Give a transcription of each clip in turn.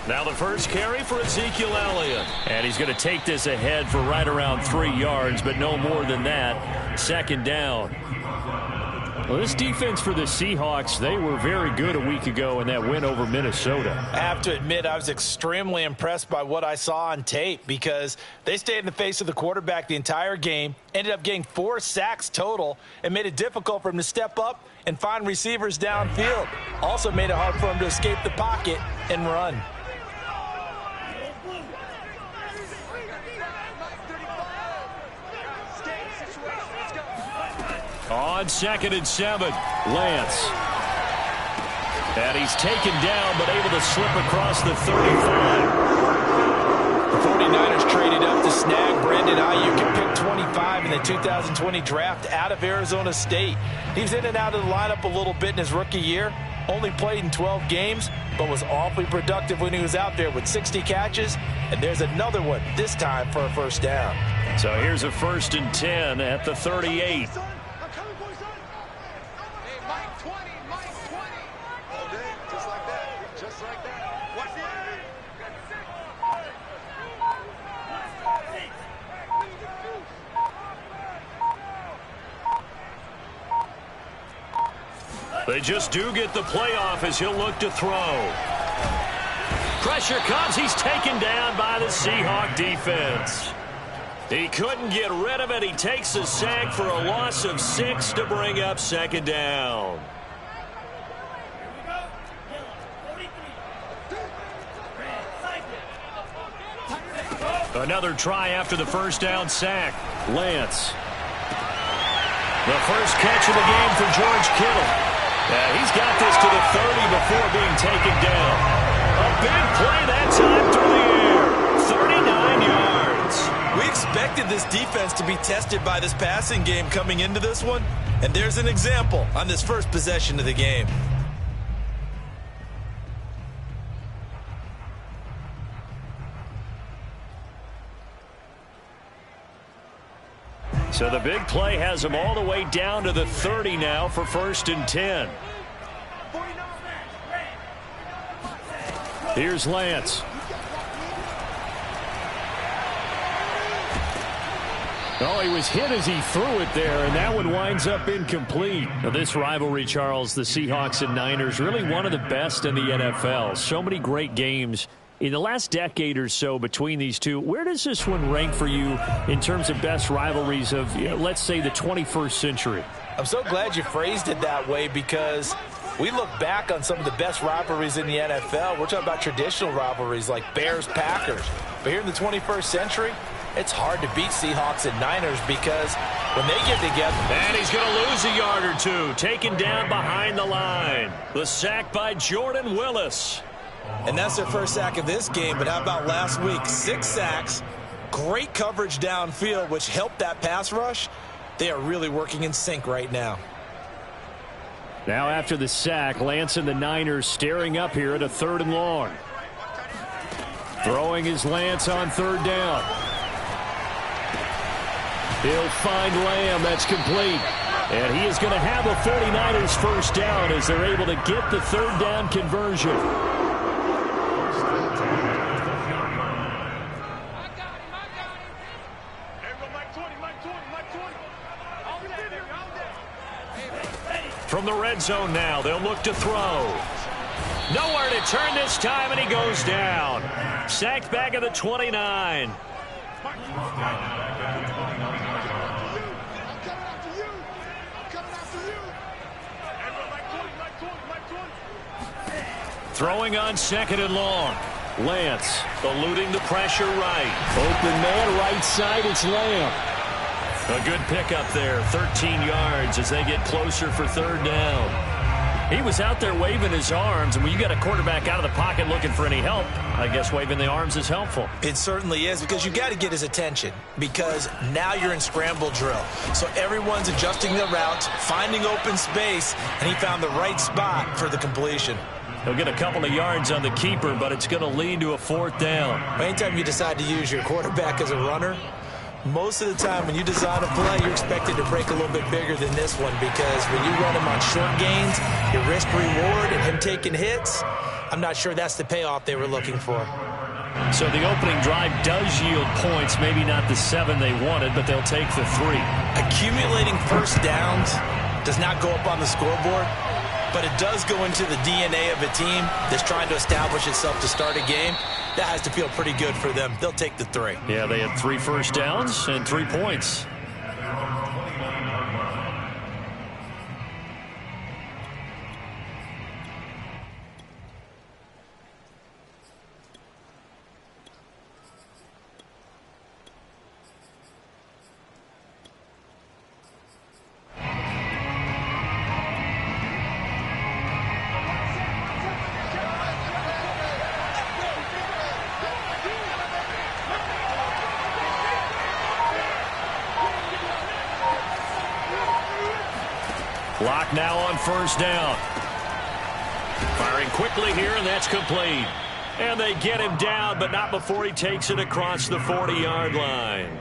Now the first carry for Ezekiel Elliott. And he's going to take this ahead for right around 3 yards, but no more than that. Second down. Well, this defense for the Seahawks, they were very good a week ago in that win over Minnesota. I have to admit, I was extremely impressed by what I saw on tape because they stayed in the face of the quarterback the entire game, ended up getting 4 sacks total, and made it difficult for him to step up and find receivers downfield. Also made it hard for him to escape the pocket and run. On 2nd and 7, Lance. And he's taken down, but able to slip across the 35. The 49ers traded up to snag Brandon Ayuk and pick 25 in the 2020 draft out of Arizona State. He was in and out of the lineup a little bit in his rookie year. Only played in 12 games, but was awfully productive when he was out there with 60 catches. And there's another one, this time for a first down. So here's a 1st and 10 at the 38. They just do get the playoff as he'll look to throw. Pressure comes. He's taken down by the Seahawk defense. He couldn't get rid of it. He takes a sack for a loss of 6 to bring up 2nd down. Another try after the first down sack. Lance. The first catch of the game for George Kittle. He's got this to the 30 before being taken down. A big play that time through the air. 39 yards. We expected this defense to be tested by this passing game coming into this one. And there's an example on this first possession of the game. So the big play has him all the way down to the 30 now for 1st and 10. Here's Lance. Oh, he was hit as he threw it there, and that one winds up incomplete. Now, this rivalry, Charles, the Seahawks and Niners, really one of the best in the NFL. So many great games in the last decade or so between these two. Where does this one rank for you in terms of best rivalries of, let's say, the 21st century? I'm so glad you phrased it that way because we look back on some of the best rivalries in the NFL. We're talking about traditional rivalries like Bears-Packers. But here in the 21st century, it's hard to beat Seahawks and Niners because when they get together. And he's going to lose a yard or two. Taken down behind the line. The sack by Jordan Willis. And that's their first sack of this game, but how about last week? 6 sacks, great coverage downfield, which helped that pass rush. They are really working in sync right now. Now after the sack, Lance and the Niners staring up here at a 3rd and long. Throwing his Lance on 3rd down. He'll find Lamb. That's complete. And he is going to have a 49ers first down as they're able to get the 3rd down conversion. From the red zone now, they'll look to throw. Nowhere to turn this time, and he goes down. Sacked back at the 29. Throwing on 2nd and long. Lance eluding the pressure right. Open man right side, it's Lamb. A good pickup there, 13 yards as they get closer for 3rd down. He was out there waving his arms, and when you got a quarterback out of the pocket looking for any help, I guess waving the arms is helpful. It certainly is because you got to get his attention because now you're in scramble drill. So everyone's adjusting their routes, finding open space, and he found the right spot for the completion. He'll get a couple of yards on the keeper, but it's going to lead to a 4th down. Anytime you decide to use your quarterback as a runner, Most of the time when you design a play, you're expected to break a little bit bigger than this one because when you run him on short gains, your risk-reward and him taking hits, I'm not sure that's the payoff they were looking for. So the opening drive does yield points, maybe not the 7 they wanted, but they'll take the 3. Accumulating first downs does not go up on the scoreboard, but it does go into the DNA of a team that's trying to establish itself to start a game. That has to feel pretty good for them. They'll take the 3. Yeah, they had 3 first downs and 3 points. Clock now on first down. Firing quickly here, and that's complete. And they get him down, but not before he takes it across the 40-yard line.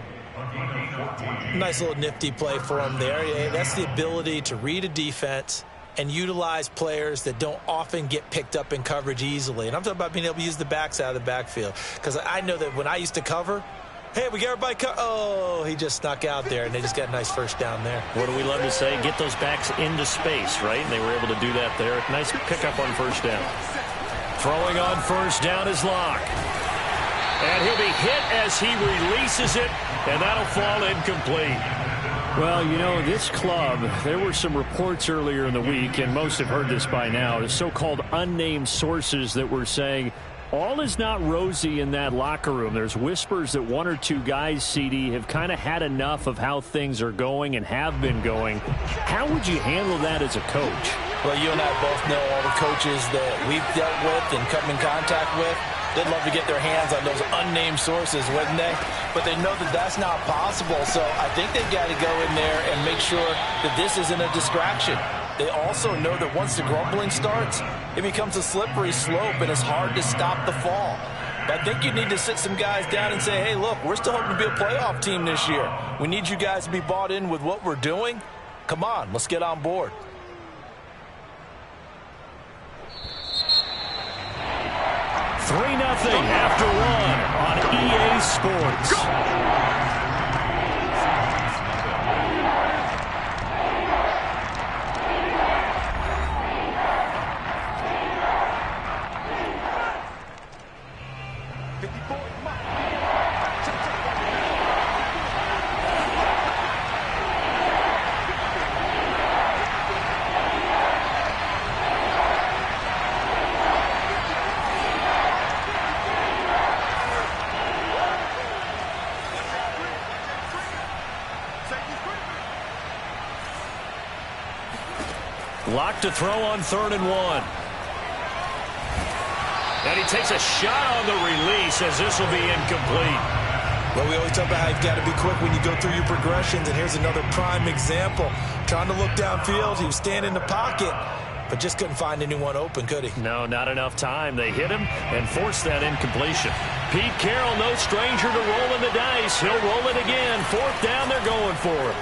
Nice little nifty play for him there. Yeah, that's the ability to read a defense and utilize players that don't often get picked up in coverage easily. And I'm talking about being able to use the backs out of the backfield. Because I know that when I used to cover, hey, we got everybody oh, he just snuck out there, and they just got a nice first down there. What do we love to say? Get those backs into space, right? And they were able to do that there. Nice pickup on first down. Throwing on first down is Locke. And he'll be hit as he releases it, and that'll fall incomplete. Well, you know, this club, there were some reports earlier in the week, and most have heard this by now, the so-called unnamed sources that were saying all is not rosy in that locker room. There's whispers that 1 or 2 guys, CD, have kind of had enough of how things are going and have been going. How would you handle that as a coach? Well, you and I both know all the coaches that we've dealt with and come in contact with. They'd love to get their hands on those unnamed sources, wouldn't they? But they know that that's not possible, so I think they've got to go in there and make sure that this isn't a distraction. They also know that once the grumbling starts, it becomes a slippery slope, and it's hard to stop the fall. But I think you need to sit some guys down and say, hey, look, we're still hoping to be a playoff team this year. We need you guys to be bought in with what we're doing. Come on, let's get on board. Three 0 after 1 on EA Sports. Locked to throw on 3rd and 1. And he takes a shot on the release as this will be incomplete. Well, we always talk about how you've got to be quick when you go through your progressions, and here's another prime example. Trying to look downfield, he was standing in the pocket, but just couldn't find anyone open, could he? No, not enough time. They hit him and forced that incompletion. Pete Carroll, no stranger to rolling the dice. He'll roll it again. 4th down, they're going for it.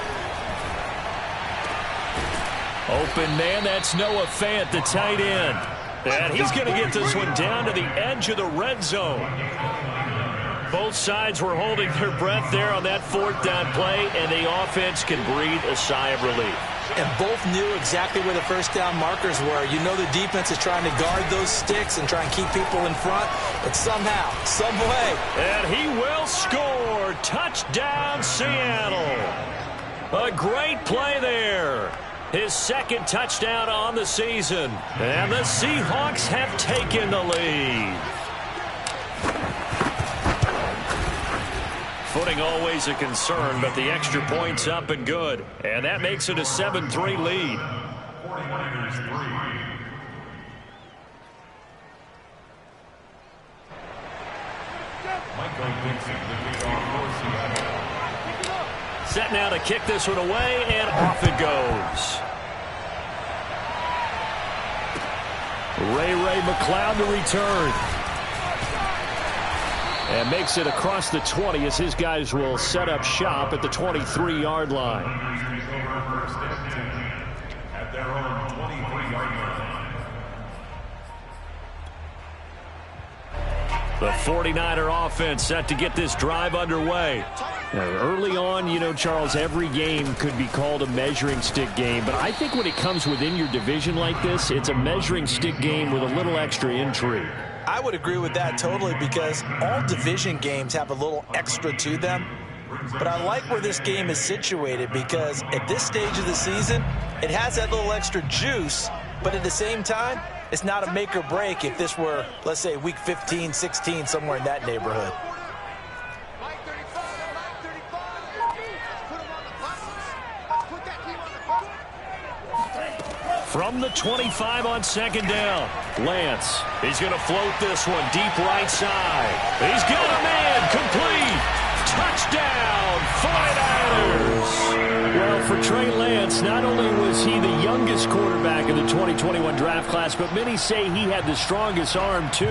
Open man, that's Noah Fant, the tight end. And he's going to get this one down to the edge of the red zone. Both sides were holding their breath there on that 4th down play, and the offense can breathe a sigh of relief. And both knew exactly where the first down markers were. You know the defense is trying to guard those sticks and try and keep people in front, but somehow, some way. And he will score. Touchdown, Seattle. A great play there. His 2nd touchdown on the season. And the Seahawks have taken the lead. Footing always a concern, but the extra point's up and good. And that makes it a 7-3 lead. Set now to kick this one away, and off it goes. Ray McCloud to return. And makes it across the 20 as his guys will set up shop at the 23-yard line. At their own 23-yard line. The 49er offense set to get this drive underway. Now, early on, you know, Charles, every game could be called a measuring stick game. But I think when it comes within your division like this, it's a measuring stick game with a little extra intrigue. I would agree with that totally because all division games have a little extra to them. But I like where this game is situated because at this stage of the season, it has that little extra juice. But at the same time, it's not a make or break if this were, let's say, week 15, 16, somewhere in that neighborhood. From the 25 on second down, Lance. He's going to float this one deep right side. He's got a man complete. Touchdown, 49ers. Well, for Trey Lance, not only was he the youngest quarterback in the 2021 draft class, but many say he had the strongest arm, too,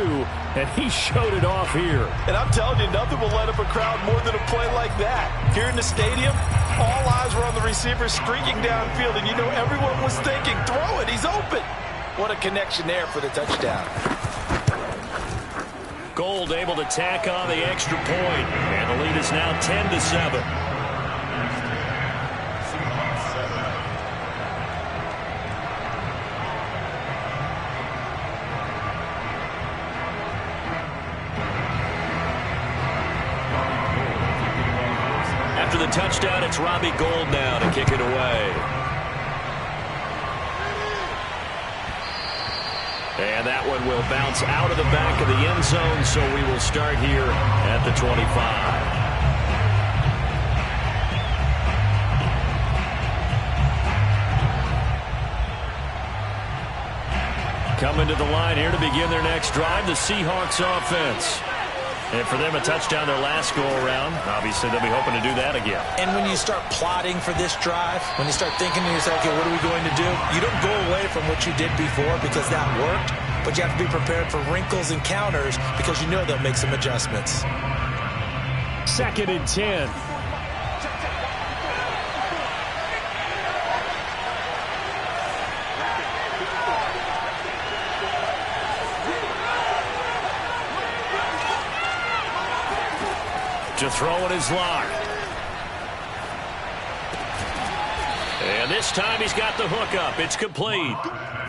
and he showed it off here. And I'm telling you, nothing will light up a crowd more than a play like that. Here in the stadium, all eyes were on the receiver streaking downfield, and you know everyone was thinking, throw it, he's open. What a connection there for the touchdown. Gold able to tack on the extra point, and the lead is now 10-7. After the touchdown, it's Robbie Gould now to kick it away. And that one will bounce out of the back of the end zone, so we will start here at the 25. Coming to the line here to begin their next drive, the Seahawks offense. And for them, a touchdown their last go-around. Obviously, they'll be hoping to do that again. And when you start plotting for this drive, when you start thinking to yourself, okay, what are we going to do? You don't go away from what you did before because that worked, but you have to be prepared for wrinkles and counters because you know they'll make some adjustments. 2nd and 10. To throw it is Locke. And this time he's got the hook up. It's complete.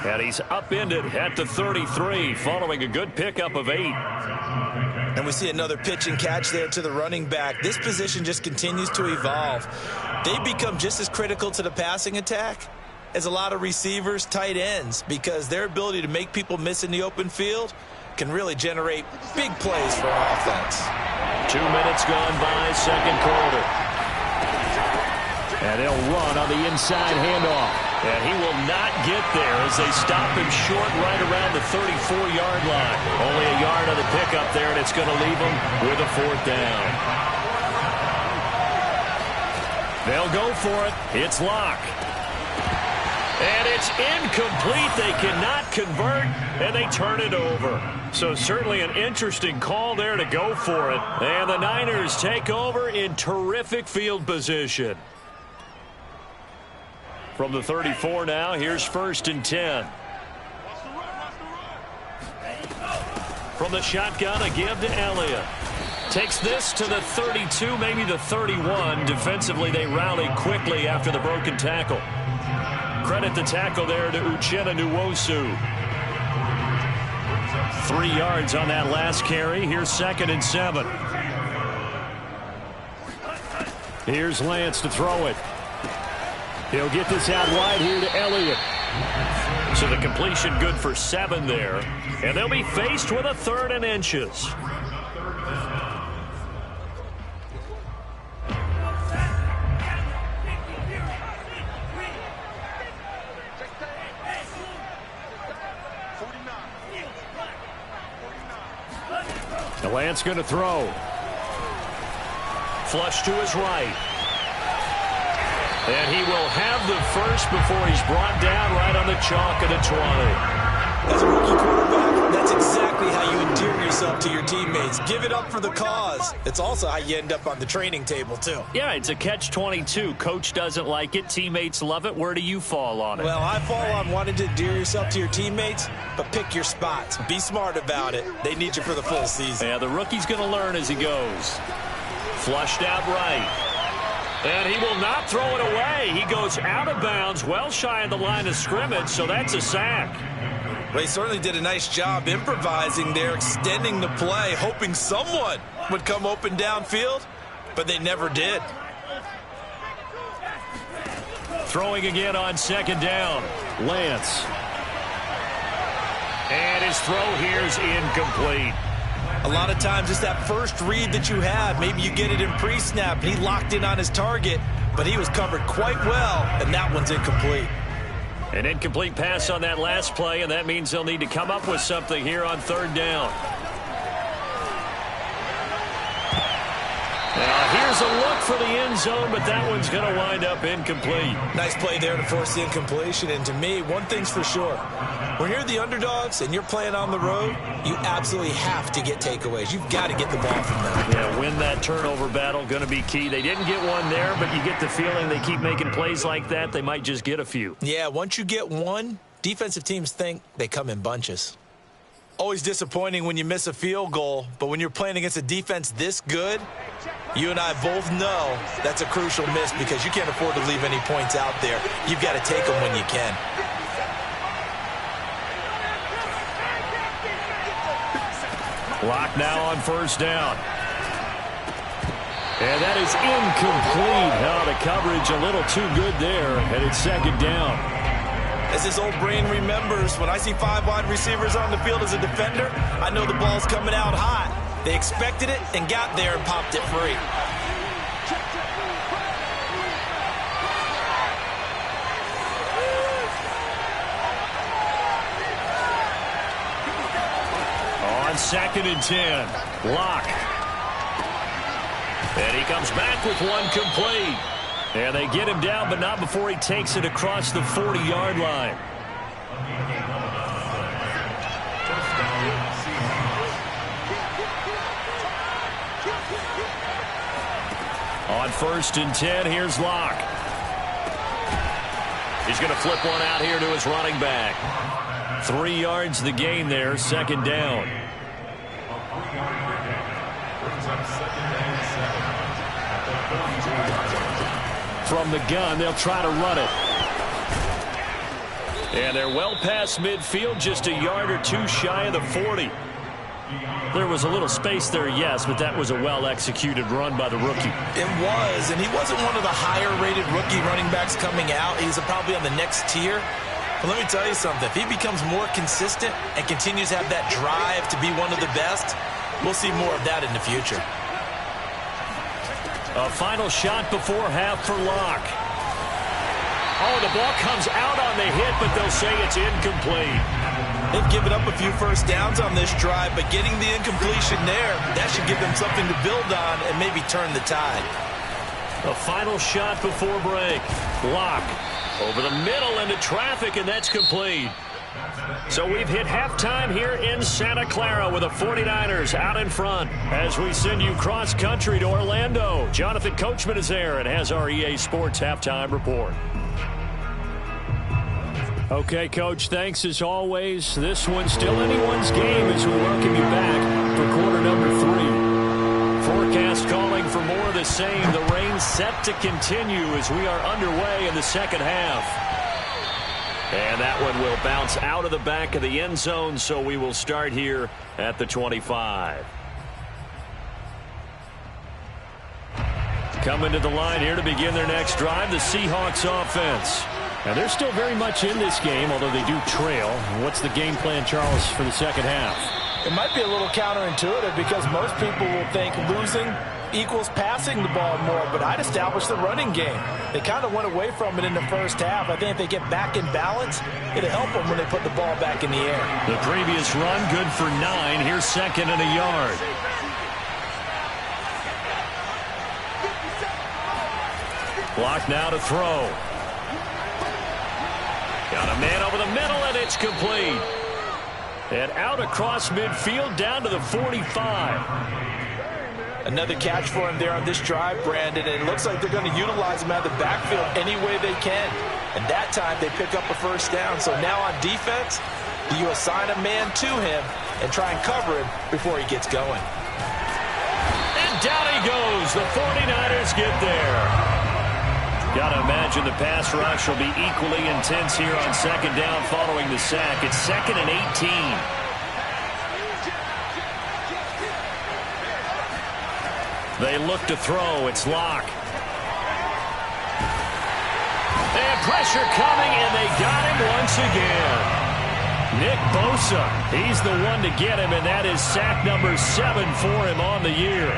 And he's upended at the 33 following a good pickup of 8. And we see another pitch and catch there to the running back. This position just continues to evolve. They become just as critical to the passing attack as a lot of receivers, tight ends, because their ability to make people miss in the open field can really generate big plays for our offense. 2 minutes gone by, second quarter. And they'll run on the inside handoff. And he will not get there as they stop him short right around the 34-yard line. Only a yard on the pickup there, and it's going to leave him with a 4th down. They'll go for it. It's Locke. And it's incomplete. They cannot convert, and they turn it over. So certainly an interesting call there to go for it. And the Niners take over in terrific field position. From the 34 now, here's 1st and 10. From the shotgun, a give to Elliott. Takes this to the 32, maybe the 31. Defensively, they rally quickly after the broken tackle. Credit the tackle there to Uchenna Nwosu. 3 yards on that last carry. Here's 2nd and 7. Here's Lance to throw it. He'll get this out wide here to Elliott. So the completion good for 7 there. And they'll be faced with a 3rd and inches. Lance going to throw. Flush to his right. And he will have the first before he's brought down right on the chalk at the 20. As a rookie quarterback, that's exactly how you endear yourself to your teammates. Give it up for the cause. It's also how you end up on the training table, too. Yeah, it's a catch-22. Coach doesn't like it. Teammates love it. Where do you fall on it? Well, I fall on wanting to endear yourself to your teammates, but pick your spots. Be smart about it. They need you for the full season. Yeah, the rookie's going to learn as he goes. Flushed out right. And he will not throw it away. He goes out of bounds, well shy of the line of scrimmage, so that's a sack. Well, he certainly did a nice job improvising there, extending the play, hoping someone would come open downfield, but they never did. Throwing again on second down. Lance. And his throw here is incomplete. A lot of times it's that first read that you have. Maybe you get it in pre-snap, and he locked in on his target, but he was covered quite well, and that one's incomplete. An incomplete pass on that last play, and that means they'll need to come up with something here on third down. Now, here's a look for the end zone, but that one's going to wind up incomplete. Nice play there to force the incompletion, and to me, one thing's for sure. When you're the underdogs and you're playing on the road, you absolutely have to get takeaways. You've got to get the ball from them. Yeah, win that turnover battle, going to be key. They didn't get one there, but you get the feeling they keep making plays like that, they might just get a few. Yeah, once you get one, defensive teams think they come in bunches. Always disappointing when you miss a field goal, but when you're playing against a defense this good, you and I both know that's a crucial miss because you can't afford to leave any points out there. You've got to take them when you can. Lock now on first down. And that is incomplete. Now the coverage a little too good there, and it's second down. As his old brain remembers, when I see 5 wide receivers on the field as a defender, I know the ball's coming out hot. They expected it and got there and popped it free. On second and 10, Locke. And he comes back with one complete. And they get him down, but not before he takes it across the 40-yard line. On first and 10, here's Locke. He's going to flip one out here to his running back. 3 yards the gain there, second down. From the gun, they'll try to run it. And they're well past midfield, just a yard or two shy of the 40. There was a little space there, yes, but that was a well-executed run by the rookie. It was, and he wasn't one of the higher-rated rookie running backs coming out. He's probably on the next tier. But let me tell you something. If he becomes more consistent and continues to have that drive to be one of the best, we'll see more of that in the future. A final shot before half for Locke. Oh, the ball comes out on the hit, but they'll say it's incomplete. They've given up a few first downs on this drive, but getting the incompletion there, that should give them something to build on and maybe turn the tide. A final shot before break. Locke over the middle into traffic, and that's complete. So we've hit halftime here in Santa Clara with the 49ers out in front as we send you cross-country to Orlando. Jonathan Coachman is there and has our EA Sports halftime report. Okay, Coach, thanks as always. This one's still anyone's game as we welcome you back for quarter number 3. Forecast calling for more of the same. The rain set to continue as we are underway in the second half. And that one will bounce out of the back of the end zone, so we will start here at the 25. Coming to the line here to begin their next drive, the Seahawks offense. Now, they're still very much in this game, although they do trail. What's the game plan, Charles, for the second half? It might be a little counterintuitive because most people will think losing equals passing the ball more, but I'd establish the running game. They kind of went away from it in the first half. I think if they get back in balance, it'll help them when they put the ball back in the air. The previous run good for 9. Here's second and a yard. Block now to throw. Got a man over the middle, and it's complete. And out across midfield down to the 45. Another catch for him there on this drive, Brandon, and it looks like they're going to utilize him out of the backfield any way they can. And that time they pick up a first down. So now on defense, you assign a man to him and try and cover him before he gets going. And down he goes. The 49ers get there. Got to imagine the pass rush will be equally intense here on second down following the sack. It's 2nd and 18. They look to throw. It's Locke. And pressure coming, and they got him once again. Nick Bosa, he's the one to get him, and that is sack number 7 for him on the year.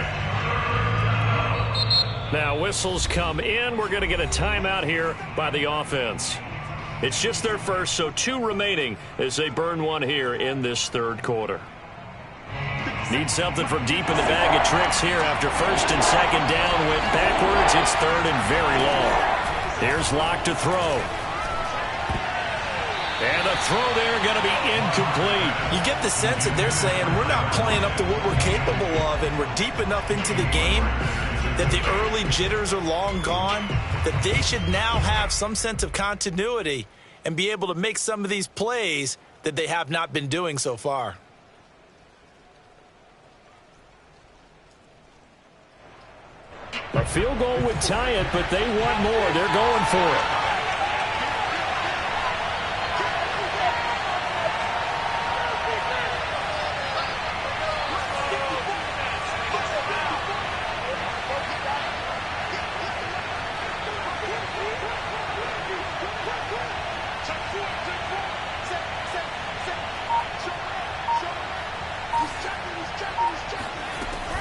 Now whistles come in. We're going to get a timeout here by the offense. It's just their first, so 2 remaining as they burn one here in this third quarter. Need something from deep in the bag of tricks here after first and second down went backwards. It's 3rd and very long. Here's Locke to throw. And the throw there going to be incomplete. You get the sense that they're saying we're not playing up to what we're capable of, and we're deep enough into the game that the early jitters are long gone, that they should now have some sense of continuity and be able to make some of these plays that they have not been doing so far. A field goal would tie it, but they want more. They're going for it.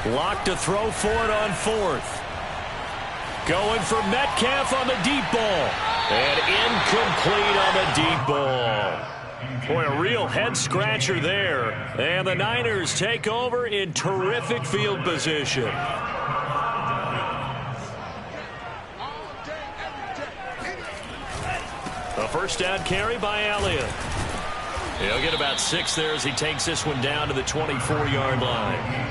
Locke to throw for it on 4th. Going for Metcalf on the deep ball. And incomplete on the deep ball. Boy, a real head-scratcher there. And the Niners take over in terrific field position. A first down carry by Elliott. He'll get about 6 there as he takes this one down to the 24-yard line.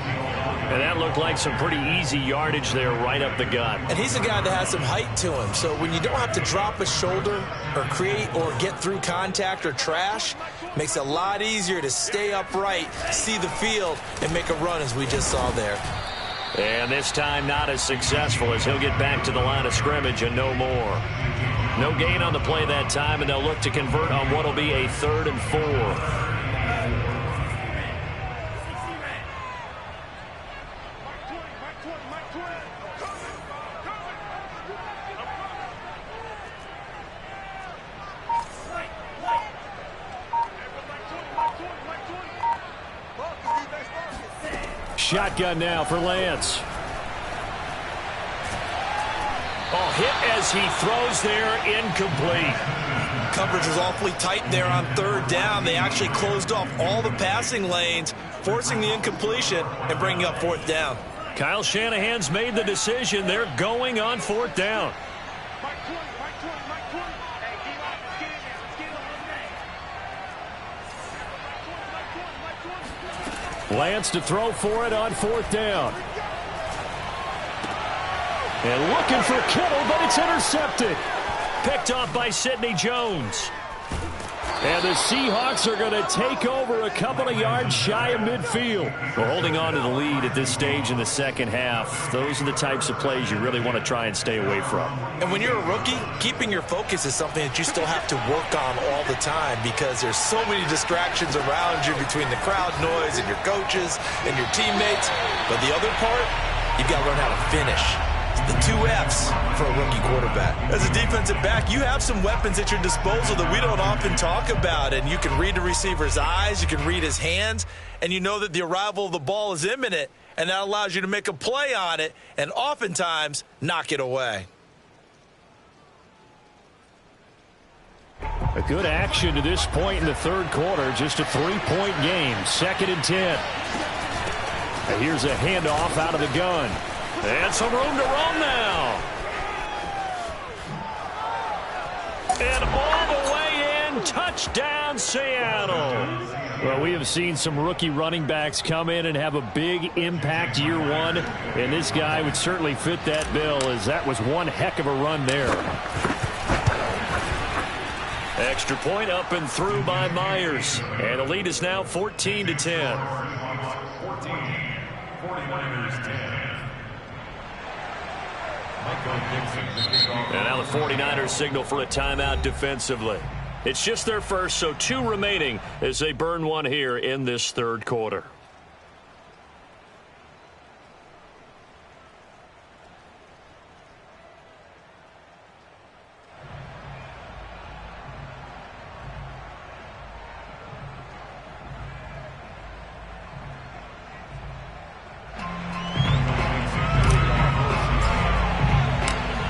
And that looked like some pretty easy yardage there right up the gut. And he's a guy that has some height to him. So when you don't have to drop a shoulder or create or get through contact or trash, makes it a lot easier to stay upright, see the field, and make a run as we just saw there. And this time not as successful as he'll get back to the line of scrimmage and no more. No gain on the play that time, and they'll look to convert on what will be a 3rd and 4. Shotgun now for Lance. Oh, hit as he throws there, incomplete. Coverage was awfully tight there on 3rd down. They actually closed off all the passing lanes, forcing the incompletion and bringing up 4th down. Kyle Shanahan's made the decision. They're going on 4th down. Lance to throw for it on 4th down. And looking for Kittle, but it's intercepted. Picked off by Sidney Jones. And the Seahawks are going to take over a couple of yards shy of midfield. We're holding on to the lead at this stage in the second half. Those are the types of plays you really want to try and stay away from. And when you're a rookie, keeping your focus is something that you still have to work on all the time because there's so many distractions around you between the crowd noise and your coaches and your teammates. But the other part, you've got to learn how to finish. The 2 F's for a rookie quarterback. As a defensive back, you have some weapons at your disposal that we don't often talk about, and you can read the receiver's eyes, you can read his hands, and you know that the arrival of the ball is imminent, and that allows you to make a play on it and oftentimes knock it away. A good action to this point in the third quarter, just a 3-point game, 2nd and 10. And here's a handoff out of the gun. And some room to run now. And all the way in, touchdown Seattle. Well, we have seen some rookie running backs come in and have a big impact year one, and this guy would certainly fit that bill, as that was one heck of a run there. Extra point up and through by Myers, and the lead is now 14-10. 49ers 10. And now the 49ers signal for a timeout defensively. It's just their first, so 2 remaining as they burn one here in this third quarter.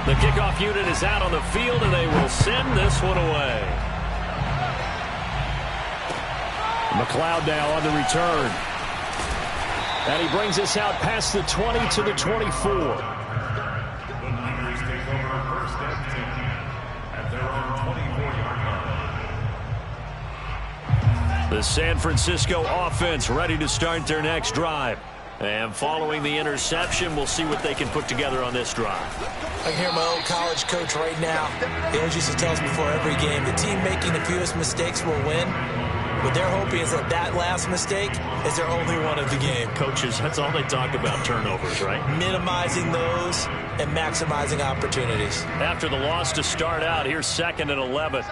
The kickoff unit is out on the field, and they will send this one away. McLeod now on the return. And he brings us out past the 20 to the 24. The Niners take over first and 10 at their own 24-yard line. The San Francisco offense ready to start their next drive. And following the interception, we'll see what they can put together on this drive. I can hear my old college coach right now. He always used to tell us before every game, the team making the fewest mistakes will win. What they're hoping is that last mistake is their only one of the game. Coaches, that's all they talk about, turnovers, right? Minimizing those and maximizing opportunities. After the loss to start out, here's 2nd and 11.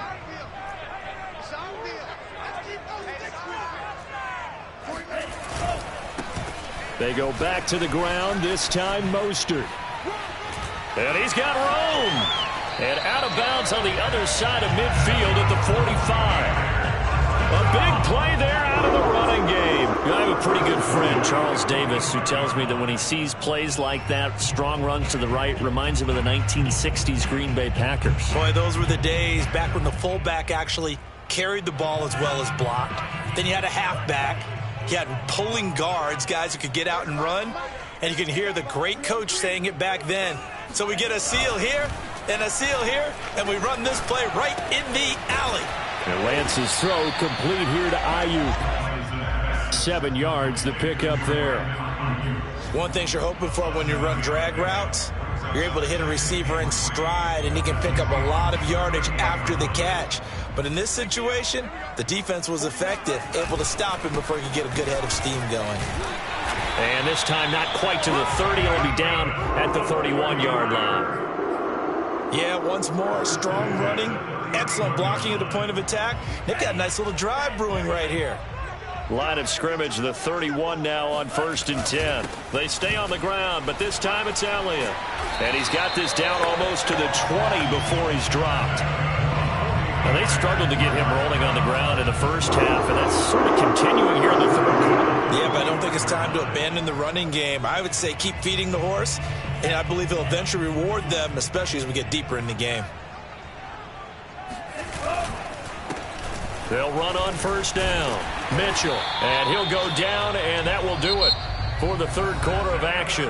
They go back to the ground, this time Mostert. And he's got room. And out of bounds on the other side of midfield at the 45. A big play there out of the running game. I have a pretty good friend, Charles Davis, who tells me that when he sees plays like that, strong runs to the right, reminds him of the 1960s Green Bay Packers. Boy, those were the days back when the fullback actually carried the ball as well as blocked. Then you had a halfback. You had pulling guards, guys who could get out and run. And you can hear the great coach saying it back then. So we get a seal here and a seal here, and we run this play right in the alley. And Lance's throw complete here to Ayuk. 7 yards, the pickup there. One thing you're hoping for when you run drag routes, you're able to hit a receiver in stride, and he can pick up a lot of yardage after the catch. But in this situation, the defense was effective, able to stop him before he could get a good head of steam going. And this time not quite to the 30. It'll be down at the 31-yard line. Yeah, once more, strong running, excellent blocking at the point of attack. They've got a nice little drive brewing right here. Line of scrimmage, the 31 now on 1st and 10. They stay on the ground, but this time it's Elliott. And he's got this down almost to the 20 before he's dropped. Now, they struggled to get him rolling on the ground in the first half, and that's sort of continuing here in the third quarter. Yeah, but I don't think it's time to abandon the running game. I would say keep feeding the horse, and I believe he'll eventually reward them, especially as we get deeper in the game. They'll run on 1st down. Mitchell, and he'll go down, and that will do it for the third quarter of action.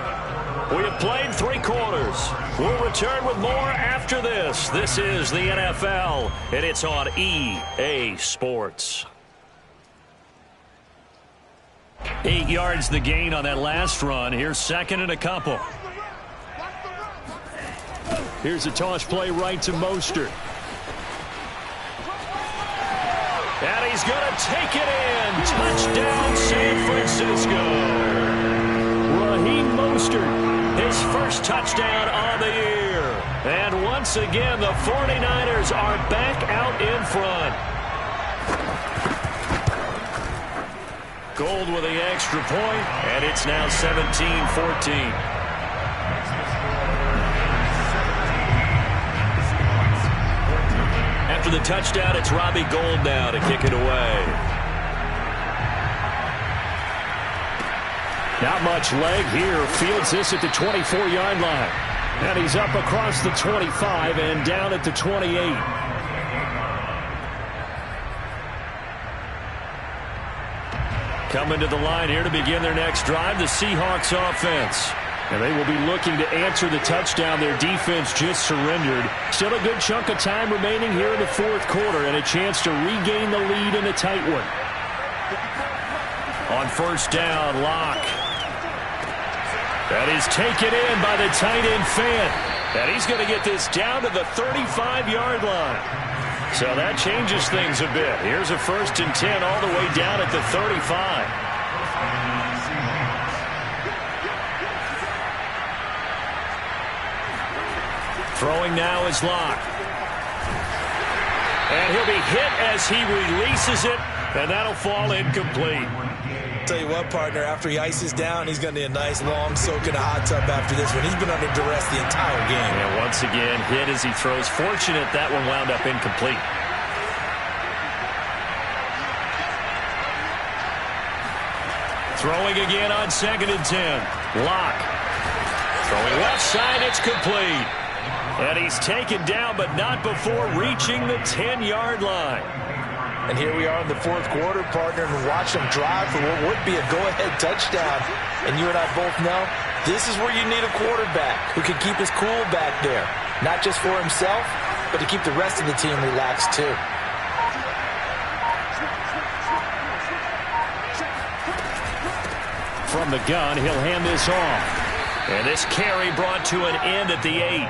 We have played 3 quarters. We'll return with more after this. This is the NFL, and it's on EA Sports. 8 yards the gain on that last run. Here's 2nd and a couple. Here's a toss play right to Mostert. And he's going to take it in. Touchdown, San Francisco. Raheem Mostert, his first touchdown on the year. And once again, the 49ers are back out in front. Gold with the extra point, and it's now 17-14. After the touchdown, it's Robbie Gould now to kick it away. Not much leg here. Fields this at the 24-yard line. And he's up across the 25 and down at the 28. Coming to the line here to begin their next drive, the Seahawks offense. And they will be looking to answer the touchdown their defense just surrendered. Still a good chunk of time remaining here in the fourth quarter and a chance to regain the lead in a tight one. On first down, Locke. That is taken in by the tight end Fant. And he's going to get this down to the 35-yard line. So that changes things a bit. Here's a 1st and 10 all the way down at the 35. Throwing now is Locke. And he'll be hit as he releases it, and that'll fall incomplete. Tell you what, partner, after he ices down, he's going to need a nice long soak in a hot tub after this one. He's been under duress the entire game. And once again, hit as he throws. Fortunate that one wound up incomplete. Throwing again on 2nd and 10. Locke. Throwing left side, it's complete. And he's taken down, but not before reaching the 10-yard line. And here we are in the 4th quarter, partner, and watch him drive for what would be a go-ahead touchdown. And you and I both know this is where you need a quarterback who can keep his cool back there. Not just for himself, but to keep the rest of the team relaxed too. From the gun, he'll hand this off. And this carry brought to an end at the 8.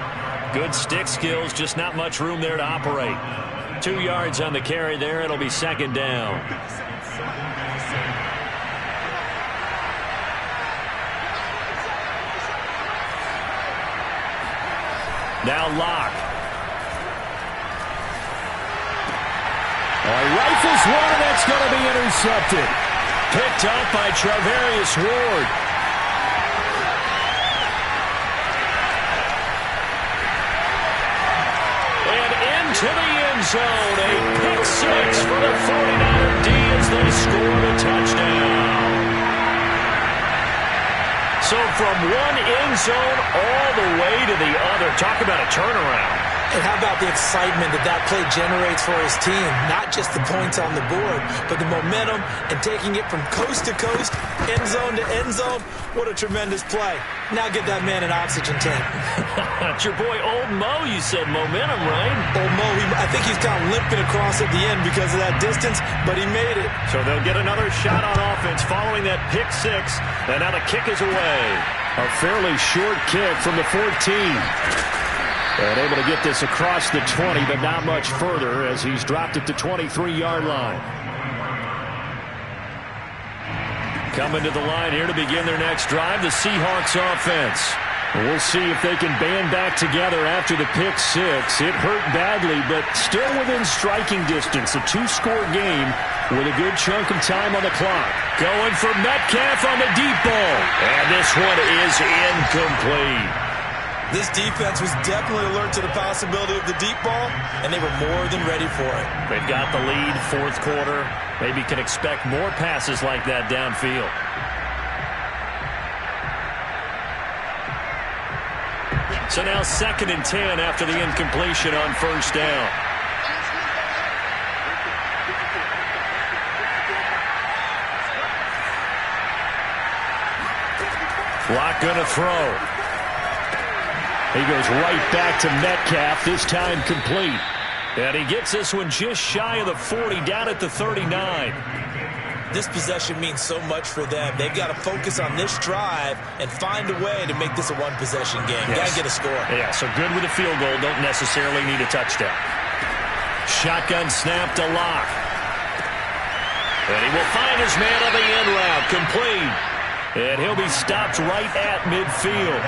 Good stick skills, just not much room there to operate. 2 yards on the carry there. It'll be 2nd down. Now Locke. Rifles one, and that's going to be intercepted. Picked up by Travarius Ward. To the end zone, a pick 6 for the 49er D as they scored a touchdown. So from one end zone all the way to the other. Talk about a turnaround. And how about the excitement that play generates for his team? Not just the points on the board, but the momentum and taking it from coast to coast, end zone to end zone. What a tremendous play. Now get that man an oxygen tank. It's your boy Old Mo, you said momentum, right? Old Mo, I think he's kind of limping across at the end because of that distance, but he made it. So they'll get another shot on offense following that pick 6, and now the kick is away. A fairly short kick from the 14. And able to get this across the 20, but not much further as he's dropped it to 23-yard line. Coming to the line here to begin their next drive, the Seahawks offense. We'll see if they can band back together after the pick 6. It hurt badly, but still within striking distance. A 2-score game with a good chunk of time on the clock. Going for Metcalf on the deep ball. And this one is incomplete. This defense was definitely alert to the possibility of the deep ball, and they were more than ready for it. They've got the lead, 4th quarter. Maybe can expect more passes like that downfield. So now 2nd and 10 after the incompletion on first down. Locke gonna throw. He goes right back to Metcalf, this time complete. And he gets this one just shy of the 40, down at the 39. This possession means so much for them. They've got to focus on this drive and find a way to make this a one-possession game. Yes. Got to get a score. Yeah, so good with a field goal. Don't necessarily need a touchdown. Shotgun snap to Locke. And he will find his man on the end route, complete. And he'll be stopped right at midfield.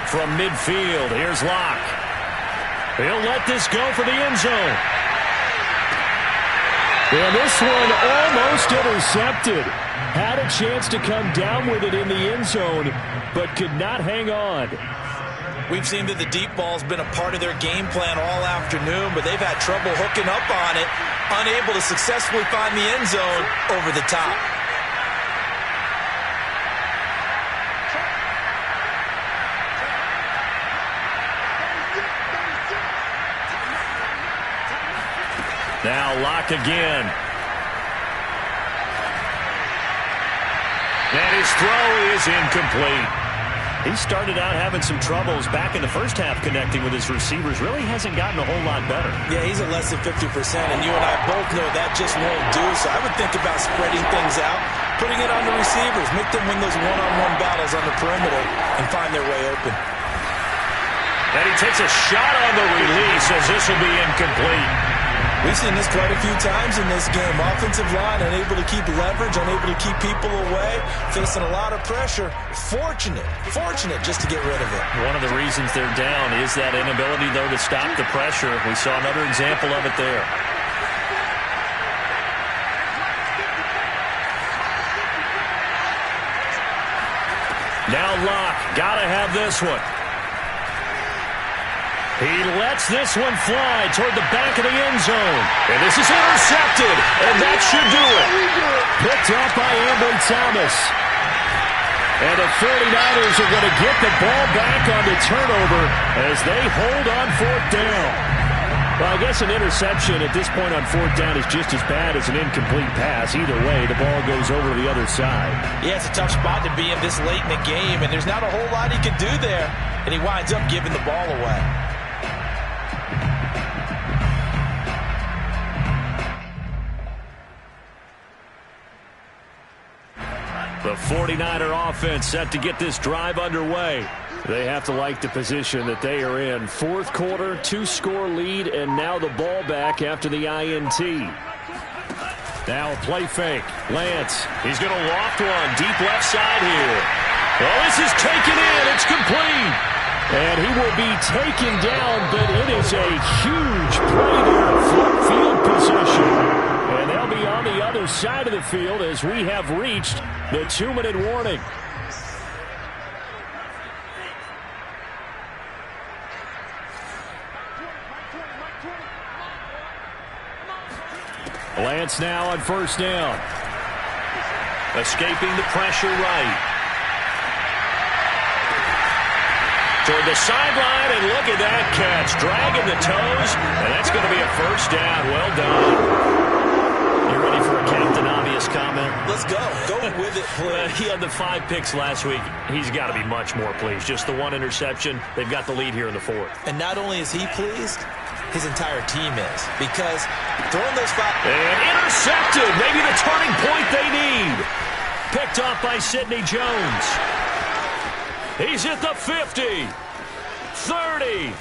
From midfield, here's Locke. He'll let this go for the end zone. And this one almost intercepted. Had a chance to come down with it in the end zone, but could not hang on. We've seen that the deep ball's been a part of their game plan all afternoon, but they've had trouble hooking up on it, unable to successfully find the end zone over the top. Now Locke again. And his throw is incomplete. He started out having some troubles back in the first half connecting with his receivers. Really hasn't gotten a whole lot better. Yeah, he's at less than 50%, and you and I both know that just won't do. So I would think about spreading things out, putting it on the receivers, make them win those one-on-one battles on the perimeter, and find their way open. And he takes a shot on the release as this will be incomplete. We've seen this quite a few times in this game. Offensive line unable to keep leverage, unable to keep people away, facing a lot of pressure. Fortunate just to get rid of it. One of the reasons they're down is that inability, though, to stop the pressure. We saw another example of it there. Now Locke, gotta have this one. He lets this one fly toward the back of the end zone. And this is intercepted, and that should do it. Picked up by Ambry Thomas. And the 49ers are going to get the ball back on the turnover as they hold on fourth down. Well, I guess an interception at this point on fourth down is just as bad as an incomplete pass. Either way, the ball goes over to the other side. Yeah, it's a tough spot to be in this late in the game, and there's not a whole lot he can do there. And he winds up giving the ball away. The 49er offense set to get this drive underway. They have to like the position that they are in. Fourth quarter, 2-score lead, and now the ball back after the INT. Now a play fake. Lance, he's going to loft one deep left side here. Well, this is taken in. It's complete. And he will be taken down, but it is a huge play there. Flip field position. And they'll be on the other side of the field as we have reached the 2-minute warning. Lance now on first down. Escaping the pressure right. Toward the sideline, and look at that catch. Dragging the toes, and that's going to be a first down. Well done. You ready for a Captain Obvious comment? Let's go. Go with it, please. He had the 5 picks last week. He's got to be much more pleased. Just the one interception. They've got the lead here in the fourth. And not only is he pleased, his entire team is. Because throwing those 5... And intercepted. Maybe the turning point they need. Picked off by Sidney Jones. He's at the 50. 30.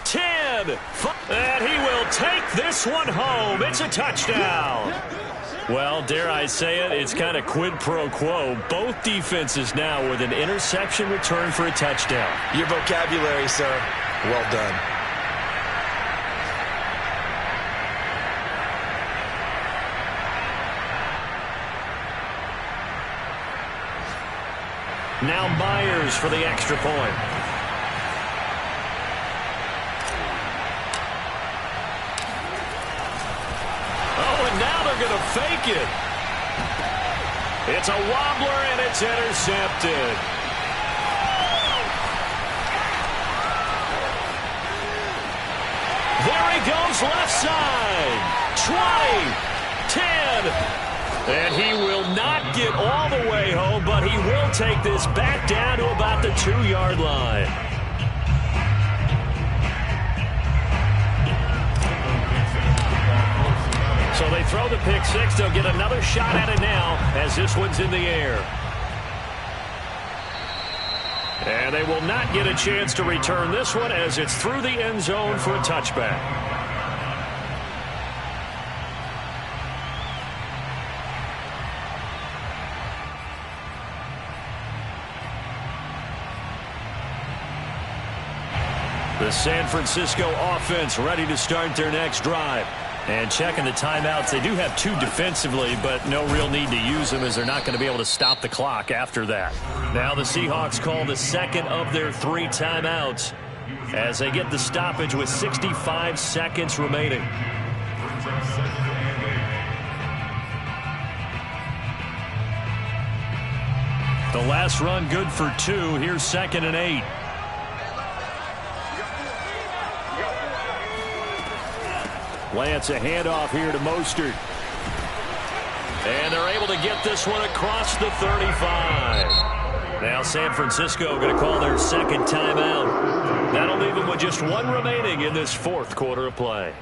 10. And he will take this one home. It's a touchdown. Well, dare I say it, it's kind of quid pro quo. Both defenses now with an interception return for a touchdown. Your vocabulary, sir. Well done. Now Myers for the extra point. Oh, and now they're going to fake it. It's a wobbler, and it's intercepted. There he goes, left side. 20, 10. And he will not get all the way home, but he will take this back down to about the 2-yard line. So they throw the pick six. They'll get another shot at it now as this one's in the air. And they will not get a chance to return this one as it's through the end zone for a touchback. The San Francisco offense ready to start their next drive. And checking the timeouts, they do have 2 defensively, but no real need to use them as they're not going to be able to stop the clock after that. Now the Seahawks call the second of their 3 timeouts as they get the stoppage with 65 seconds remaining. The last run good for 2. Here's 2nd and 8. Lance, a handoff here to Mostert. And they're able to get this one across the 35. Now San Francisco going to call their second timeout. That'll leave them with just one remaining in this fourth quarter of play.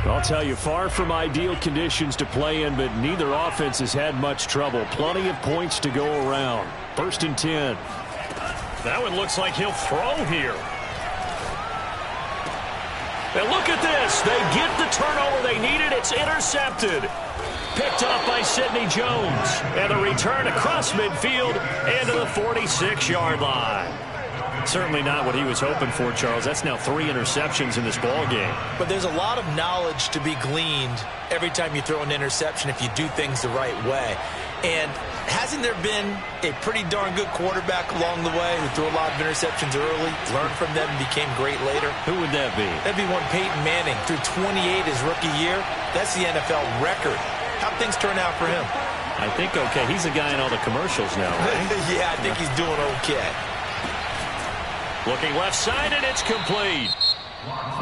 I'll tell you, far from ideal conditions to play in, but neither offense has had much trouble. Plenty of points to go around. 1st and 10. That one looks like he'll throw here. And look at this. They get the turnover they needed. It's intercepted. Picked up by Sidney Jones. And the return across midfield and to the 46-yard line. Certainly not what he was hoping for, Charles. That's now 3 interceptions in this ball game. But there's a lot of knowledge to be gleaned every time you throw an interception if you do things the right way. And hasn't there been a pretty darn good quarterback along the way who threw a lot of interceptions early, learned from them, and became great later? Who would that be? That'd be one Peyton Manning. Threw 28 his rookie year. That's the NFL record. How'd things turn out for him? I think okay. He's a guy in all the commercials now, right? Yeah, I think he's doing okay. Looking left side, and it's complete.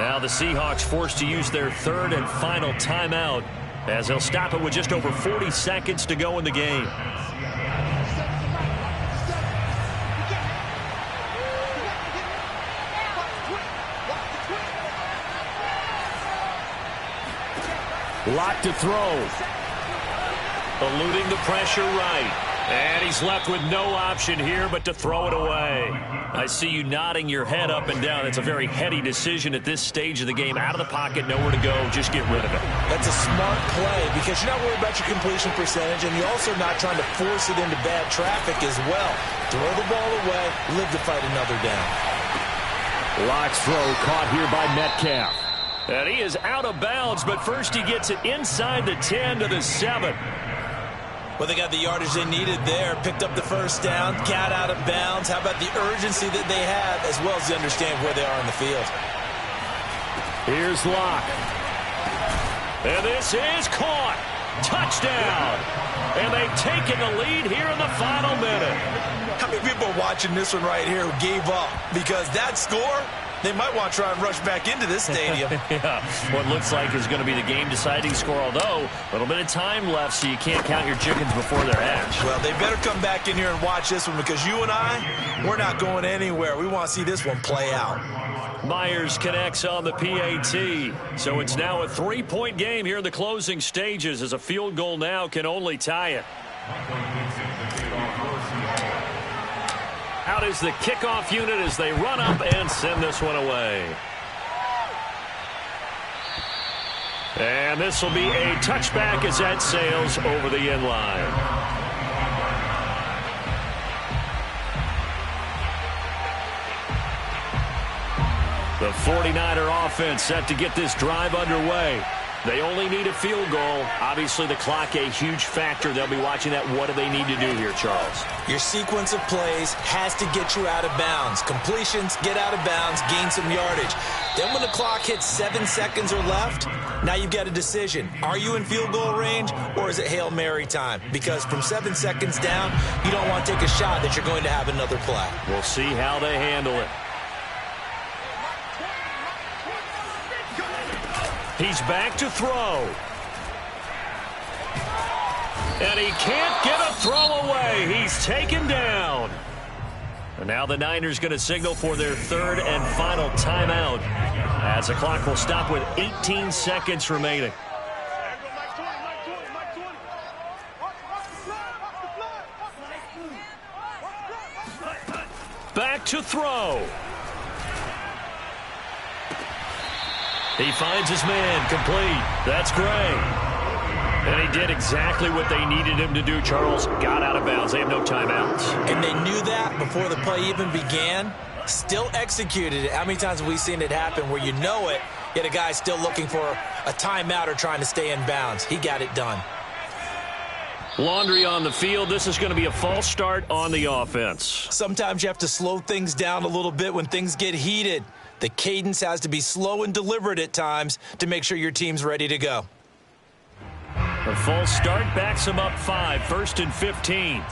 Now the Seahawks forced to use their 3rd and final timeout as they'll stop it with just over 40 seconds to go in the game. Locked to throw. Eluding the pressure right. And he's left with no option here but to throw it away. I see you nodding your head up and down. It's a very heady decision at this stage of the game. Out of the pocket, nowhere to go. Just get rid of it. That's a smart play because you're not worried about your completion percentage, and you're also not trying to force it into bad traffic as well. Throw the ball away, live to fight another down. Lock's throw caught here by Metcalf. And he is out of bounds, but first he gets it inside the 10 to the 7. Well, they got the yardage they needed there. Picked up the first down. Got out of bounds. How about the urgency that they have as well as they understand where they are on the field? Here's Lock. And this is caught. Touchdown. And they've taken the lead here in the final minute. How many people are watching this one right here who gave up? Because that score, they might want to try and rush back into this stadium. Yeah, what looks like is going to be the game-deciding score, although a little bit of time left, so you can't count your chickens before they're hatched. Well, they better come back in here and watch this one because you and I, we're not going anywhere. We want to see this one play out. Myers connects on the PAT. So it's now a 3-point game here in the closing stages as a field goal now can only tie it. Out is the kickoff unit as they run up and send this one away. And this will be a touchback as that sails over the end line. The 49er offense set to get this drive underway. They only need a field goal. Obviously, the clock a huge factor. They'll be watching that. What do they need to do here, Charles? Your sequence of plays has to get you out of bounds. Completions, get out of bounds, gain some yardage. Then when the clock hits 7 seconds or left, now you've got a decision. Are you in field goal range or is it Hail Mary time? Because from 7 seconds down, you don't want to take a shot that you're going to have another play. We'll see how they handle it. He's back to throw. And he can't get a throw away. He's taken down. And now the Niners going to signal for their 3rd and final timeout as the clock will stop with 18 seconds remaining. Back to throw. He finds his man, complete. That's great. And he did exactly what they needed him to do, Charles. Got out of bounds. They have no timeouts. And they knew that before the play even began. Still executed it. How many times have we seen it happen where you know it, yet a guy still looking for a timeout or trying to stay in bounds? He got it done. Laundry on the field. This is going to be a false start on the offense. Sometimes you have to slow things down a little bit when things get heated. The cadence has to be slow and deliberate at times to make sure your team's ready to go. A false start backs him up 5, 1st and 15.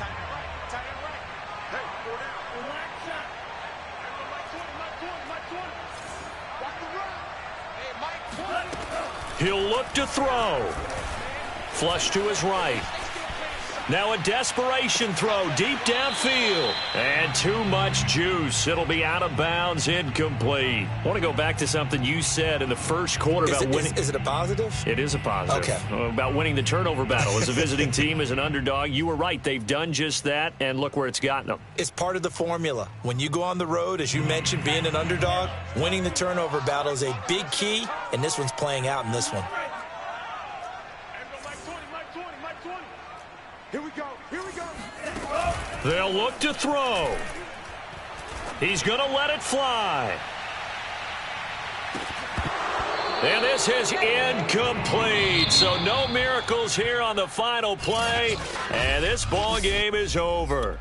He'll look to throw. Flush to his right. Now a desperation throw deep downfield. And too much juice. It'll be out of bounds, incomplete. I want to go back to something you said in the first quarter about winning. Is it a positive? It is a positive. Okay. About winning the turnover battle as a visiting team, as an underdog. You were right. They've done just that, and look where it's gotten them. It's part of the formula. When you go on the road, as you mentioned, being an underdog, winning the turnover battle is a big key, and this one's playing out in this one. Here we go. Here we go. They'll look to throw. He's going to let it fly. And this is incomplete. So no miracles here on the final play. And this ball game is over.